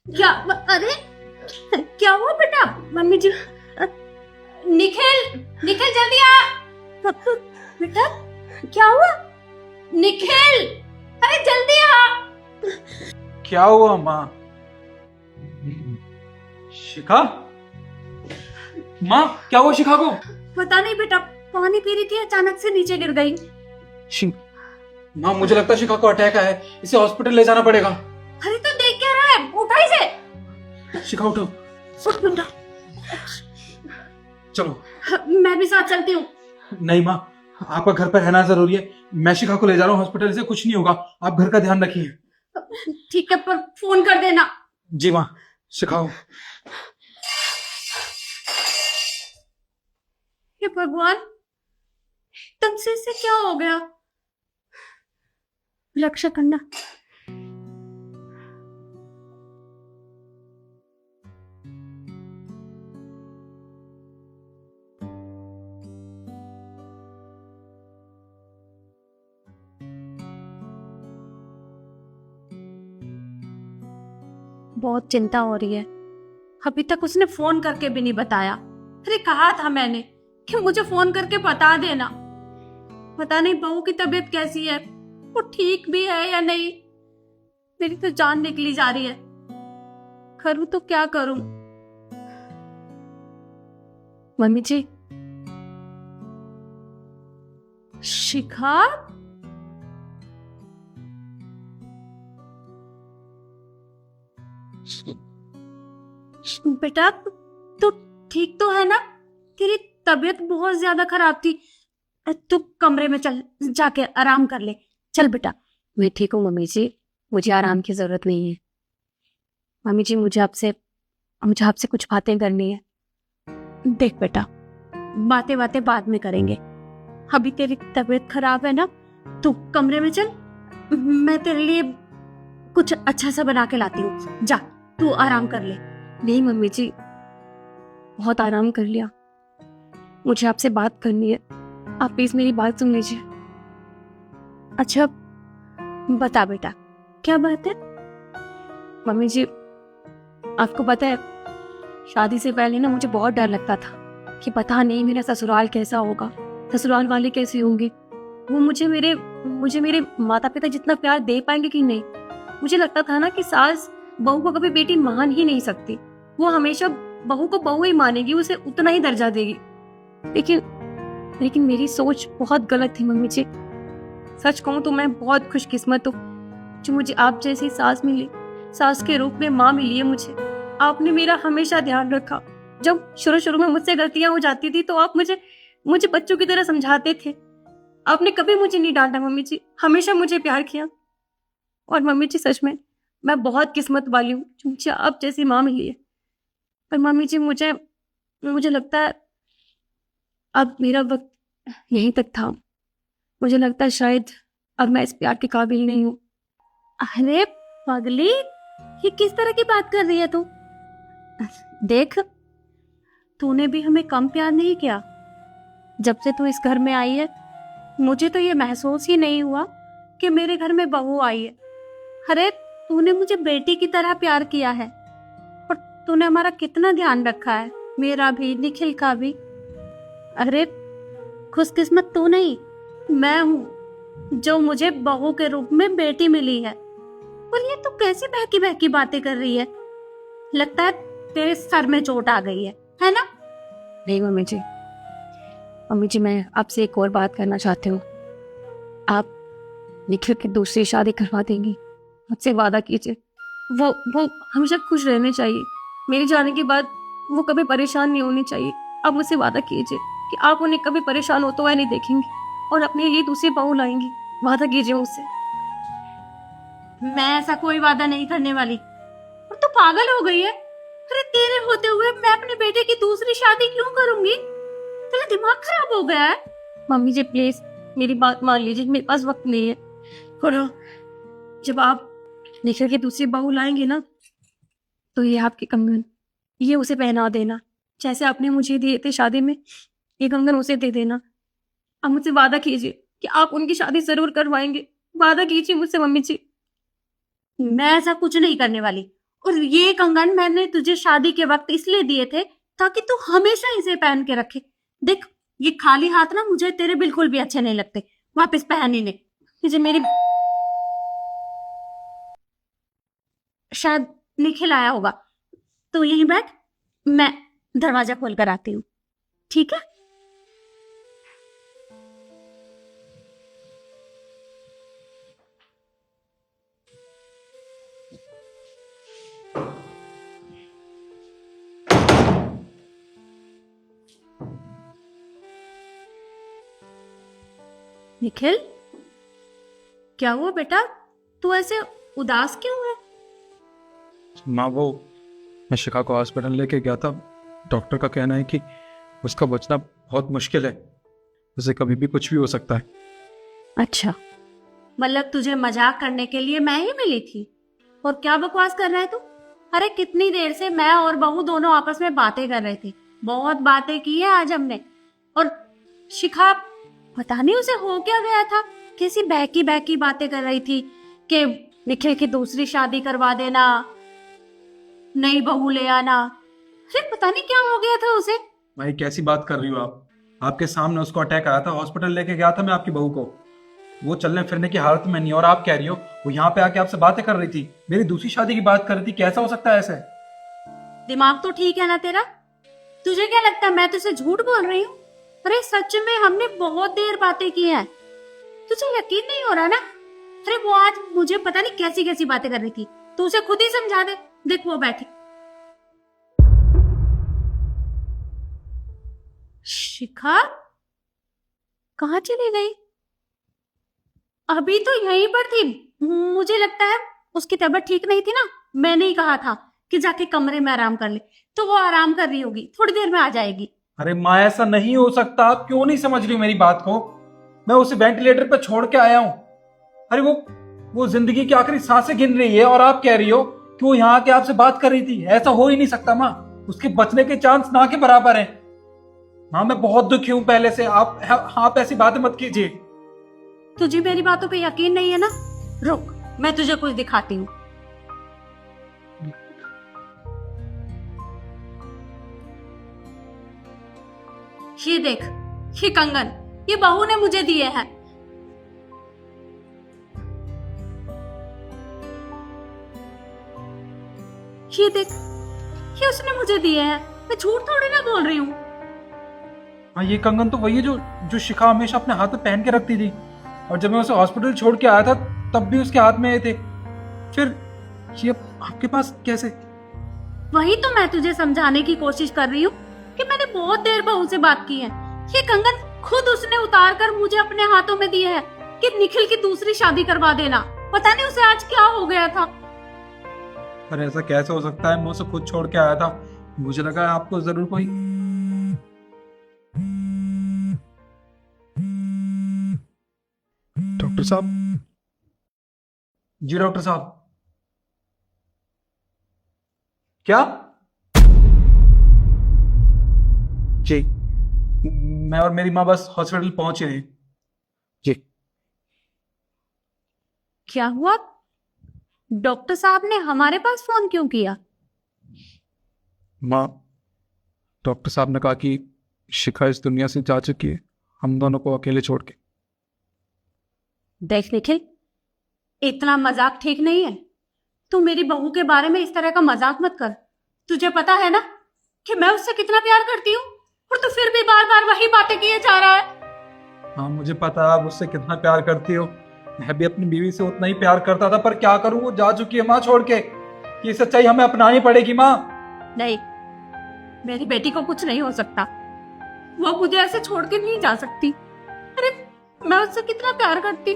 क्या? अरे क्या हुआ बेटा? मम्मी जी। निखिल, निखिल जल्दी आ। बेटा क्या हुआ? निखिल, अरे जल्दी आ। क्या हुआ माँ? शिखा? माँ क्या हुआ शिखा को? पता नहीं बेटा, पानी पी रही थी, अचानक से नीचे गिर गई। माँ मुझे लगता है शिखा को अटैक आया है, इसे हॉस्पिटल ले जाना पड़ेगा। अरे तो देख क्या रहा है, उठा इसे। शिखा उठो। उठ बेटा। चलो। मैं भी साथ चलती हूँ। नहीं माँ, आपका घर पर रहना जरूरी है। मैं शिखा को ले जा रहा हूँ हॉस्पिटल, से कुछ नहीं होगा। आप घर का ध्यान रखिए। ठीक है, पर फोन कर देना। जी माँ। शिखाओ। हे भगवान, तुमसे इसे क्या हो गया? रक्षा करना। बहुत चिंता हो रही है। अभी तक उसने फोन करके भी नहीं बताया। अरे कहा था मैंने कि मुझे फोन करके बता देना। पता नहीं बहू की तबीयत कैसी है, वो ठीक भी है या नहीं। मेरी तो जान निकली जा रही है। करूं तो क्या करूं? मम्मी जी। शिखा, बेटा तू ठीक तो है ना? तेरी तबीयत बहुत ज्यादा खराब थी। तू कमरे में चल, जाके आराम कर ले। चल बेटा। मैं ठीक हूँ मम्मी जी, मुझे आराम की जरूरत नहीं है। मम्मी जी मुझे आपसे कुछ बातें करनी है। देख बेटा, बातें बातें बाद में करेंगे। अभी तेरी तबीयत खराब है ना, तू कमरे में चल। मैं तेरे लिए कुछ अच्छा सा बना के लाती हूँ। जा, तू आराम कर ले। नहीं मम्मी जी, बहुत आराम कर लिया। मुझे आपसे बात करनी है, आप प्लीज मेरी बात सुन लीजिए। अच्छा बता बेटा, क्या बात है? मम्मी जी, आपको पता है, शादी से पहले ना मुझे बहुत डर लगता था कि पता नहीं मेरा ससुराल कैसा होगा, ससुराल वाले कैसे होंगे, वो मुझे मेरे माता पिता जितना प्यार दे पाएंगे कि नहीं। मुझे लगता था ना कि सास बहू को कभी बेटी मान ही नहीं सकती, वो हमेशा बहू को बहू ही मानेगी, उसे उतना ही दर्जा देगी। लेकिन मेरी सोच बहुत गलत थी मम्मी जी। सच कहूं तो मैं बहुत खुशकिस्मत हूँ जो मुझे आप जैसी सास मिली, सास के रूप में माँ मिली है मुझे। आपने मेरा हमेशा ध्यान रखा। जब शुरू शुरू में मुझसे गलतियां हो जाती थी तो आप मुझे बच्चों की तरह समझाते थे। आपने कभी मुझे नहीं डांटा मम्मी जी, हमेशा मुझे प्यार किया। और मम्मी जी सच में मैं बहुत किस्मत वाली हूँ जो मुझे आप जैसी माँ मिली है। पर मम्मी जी मुझे लगता है अब मेरा वक्त यहीं तक था। मुझे लगता है शायद अब मैं इस प्यार के काबिल नहीं हूँ। अरे पगली, ये किस तरह की बात कर रही है तू? देख, तूने भी हमें कम प्यार नहीं किया। जब से तू इस घर में आई है, मुझे तो ये महसूस ही नहीं हुआ कि मेरे घर में बहू आई है। अरे तूने मुझे बेटी की तरह प्यार किया है, और तूने हमारा कितना ध्यान रखा है, मेरा भी, निखिल का भी। अरे खुशकिस्मत तू नहीं, मैं हूँ जो मुझे बहू के रूप में बेटी मिली है। और ये तू कैसी बहकी बहकी बातें कर रही है? लगता है तेरे सर में चोट आ गई है ना? नहीं मम्मी जी मैं आपसे एक और बात करना चाहती हूँ। आप निखिल की दूसरी शादी करवा देंगी? मुझसे वादा कीजिए। वो हमेशा खुश रहने चाहिए। मेरे जाने के बाद वो कभी परेशान नहीं होनी चाहिए। आप मुझसे वादा कीजिए कि आप उन्हें कभी परेशान होते हुए नहीं देखेंगे और अपने लिए दूसरी बहू लाएंगी। वादा कीजिए मुझसे। मैं ऐसा कोई वादा नहीं करने वाली। और तू पागल हो गई है? अरे तेरे होते हुए मैं अपने बेटे की दूसरी शादी क्यों करूंगी? तेरा दिमाग खराब हो गया है? मम्मी जी प्लीज मेरी बात मान लीजिए, मेरे पास वक्त नहीं है। और जब आप निखिल की दूसरी बहू लाएंगे ना, तो ये आपके कंगन, ये उसे पहना देना। जैसे आपने मुझे दिए थे शादी में, ये कंगन उसे दे देना। आप मुझसे वादा कीजिए कि आप उनकी शादी जरूर करवाएंगे। वादा कीजिए मुझसे मम्मी जी। मैं ऐसा कुछ नहीं करने वाली। और ये कंगन मैंने तुझे शादी के वक्त इसलिए दिए थे ताकि तू हमेशा इसे पहन के रखे। देख, ये खाली हाथ ना मुझे तेरे बिल्कुल भी अच्छे नहीं लगते। वापस पहन ही ले। तुझे मेरी शायद निखिल आया होगा, तो यहीं बैठ, मैं दरवाजा खोल कर आती हूँ, ठीक है? निखिल, क्या हुआ बेटा? तू ऐसे उदास क्यों है? माँ, वो मैं शिखा को हॉस्पिटल लेके गया था। डॉक्टर का कहना है कि उसका बचना बहुत मुश्किल है, उसे कभी भी कुछ भी हो सकता है। अच्छा, मतलब तुझे मजाक करने के लिए मैं ही मिली थी? और क्या बकवास कर रहा है तू? अरे कितनी देर से मैं और बहू दोनों आपस में बातें कर रहे थे, बहुत बातें की है आज हमने। और शिखा, पता नहीं उसे हो क्या गया था, कैसी बहकी बहकी बातें कर रही थी कि निखिल की दूसरी शादी करवा देना, नई बहू ले आना। अरे पता नहीं क्या हो गया था उसे। भाई कैसी बात कर रही हो आप? आपके सामने उसको अटैक आया था, हॉस्पिटल लेके गया था मैं आपकी बहू को। वो चलने फिरने की हालत में नहीं, और आप कह रही हो वो यहाँ पे आके आपसे बातें कर रही थी, मेरी दूसरी शादी की बात कर रही थी। कैसा हो सकता है ऐसे? दिमाग तो ठीक है ना तेरा? तुझे क्या लगता है मैं तुझसे झूठ बोल रही हूँ? अरे सच में हमने बहुत देर बातें की हैं। तुझे यकीन नहीं हो रहा ना? अरे वो आज मुझे पता नहीं कैसी कैसी बातें कर रही थी, तू उसे खुद ही समझा दे। देख वो बैठी। शिखा कहाँ चली गई? अभी तो यहीं पर थी। मुझे लगता है उसकी तबीयत ठीक नहीं थी ना, मैंने ही कहा था कि जाके कमरे में आराम कर ले, तो वो आराम कर रही होगी, थोड़ी देर में आ जाएगी। अरे माँ, ऐसा नहीं हो सकता। आप क्यों नहीं समझ रही हो मेरी बात को? मैं उसे वेंटिलेटर पर छोड़ के आया हूँ। अरे वो जिंदगी की आखिरी सांसें गिन रही है, और आप कह रही हो कि वो यहाँ आके आपसे बात कर रही थी। ऐसा हो ही नहीं सकता माँ, उसके बचने के चांस ना के बराबर हैं। माँ, मैं बहुत दुखी हूँ पहले से। आप ऐसी बातें मत कीजिए। तुझे मेरी बातों पे यकीन नहीं है ना? रुक, मैं तुझे कुछ दिखाती हूँ। ये देख, ये कंगन, ये बहू ने मुझे दिए हैं। ये देख, ये उसने मुझे दिए हैं। मैं झूठ थोड़ी ना बोल रही हूँ। हाँ, ये कंगन तो वही है जो शिखा हमेशा अपने हाथ में पहन के रखती थी, और जब मैं उसे हॉस्पिटल छोड़ के आया था तब भी उसके हाथ में ये थे। फिर ये आपके पास कैसे? वही तो मैं तुझे समझाने की कोशिश कर रही हूँ कि मैंने बहुत देर बहू से बात की है। ये कंगन खुद उसने उतार कर मुझे अपने हाथों में दिए है कि निखिल की दूसरी शादी करवा देना। पता नहीं उसे आज क्या हो गया था। पर ऐसा कैसे हो सकता है? मैं उसे खुद छोड़ के आया था। मुझे लगा आपको जरूर कोई। डॉक्टर साहब। जी डॉक्टर साहब। क्या? जी, मैं और मेरी माँ बस हॉस्पिटल पहुंचे हैं। जी। क्या हुआ? डॉक्टर साहब ने हमारे पास फोन क्यों किया? माँ, डॉक्टर साहब ने कहा कि शिखा इस दुनिया से जा चुकी है, हम दोनों को अकेले छोड़ के। देख निखिल, इतना मजाक ठीक नहीं है। तू मेरी बहू के बारे में इस तरह का मजाक मत कर। तुझे पता है ना कि मैं उससे कितना प्यार करती हूँ, और तू फिर भी बार बार वही बातें किए जा रहा है। हाँ, मुझे पता है आप उससे कितना प्यार करती हो। मैं भी अपनी बीवी से उतना ही प्यार करता था, पर क्या करूं, वो जा चुकी है माँ छोड़ के। ये सच्चाई हमें अपनानी पड़ेगी माँ। नहीं, मेरी बेटी को कुछ नहीं हो सकता। वो मुझे ऐसे छोड़ के नहीं जा सकती। अरे मैं उससे कितना प्यार करती।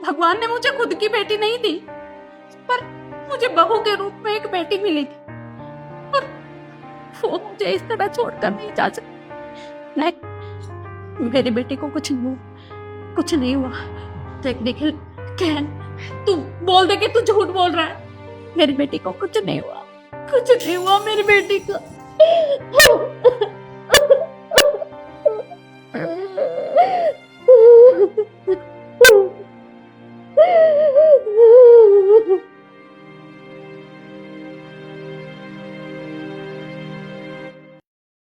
भगवान ने मुझे खुद की बेटी नहीं दी, पर मुझे बहू के रूप में एक बेटी मिली थी, और वो मुझे इस तरह छोड़कर नहीं जा सकती। नहीं, मेरी बेटी को कुछ नहीं हुआ, कुछ नहीं हुआ। देख निखिल, कहन, तू बोल दे कि तू झूठ बोल रहा है। मेरी बेटी को कुछ नहीं हुआ, कुछ नहीं हुआ मेरी बेटी को।